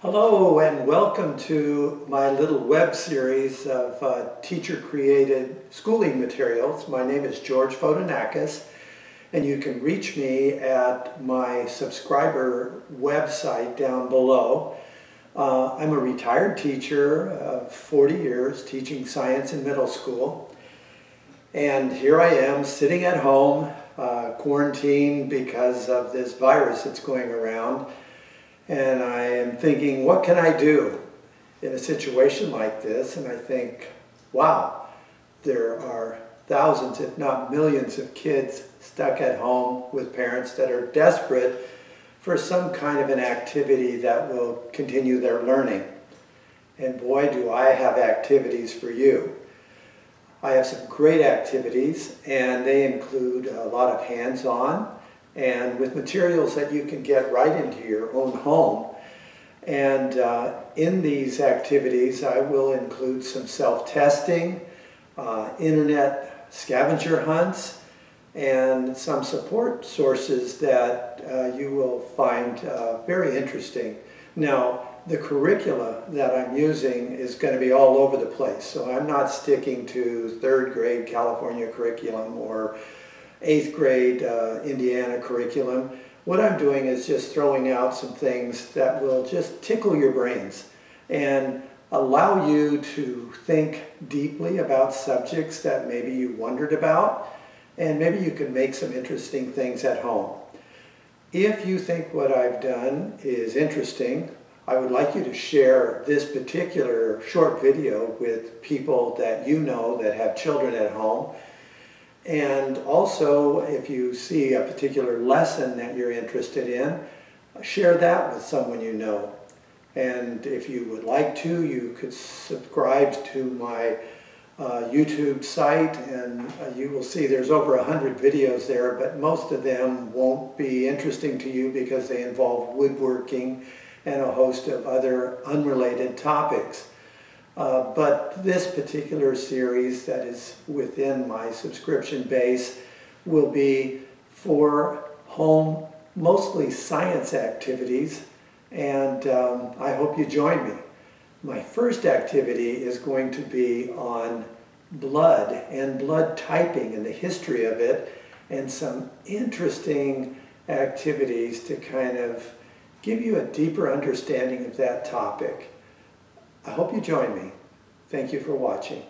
Hello and welcome to my little web series of teacher-created schooling materials. My name is George Fotonakis, and you can reach me at my subscriber website down below. I'm a retired teacher of 40 years teaching science in middle school, and here I am sitting at home, quarantined because of this virus that's going around. And I am thinking, what can I do in a situation like this? And I think, wow, there are thousands, if not millions of kids stuck at home with parents that are desperate for some kind of an activity that will continue their learning. And boy, do I have activities for you. I have some great activities, and they include a lot of hands-on and with materials that you can get right into your own home. And in these activities, I will include some self-testing, internet scavenger hunts, and some support sources that you will find very interesting. Now, the curricula that I'm using is going to be all over the place, so I'm not sticking to third grade California curriculum or 8th grade Indiana curriculum. What I'm doing is just throwing out some things that will just tickle your brains and allow you to think deeply about subjects that maybe you wondered about, and maybe you can make some interesting things at home. If you think what I've done is interesting, I would like you to share this particular short video with people that you know that have children at home. And also, if you see a particular lesson that you're interested in, share that with someone you know. And if you would like to, you could subscribe to my YouTube site, and you will see there's over 100 videos there, but most of them won't be interesting to you because they involve woodworking and a host of other unrelated topics. But this particular series that is within my subscription base will be for home, mostly science activities, and I hope you join me. My first activity is going to be on blood and blood typing and the history of it, and some interesting activities to kind of give you a deeper understanding of that topic. I hope you join me. Thank you for watching.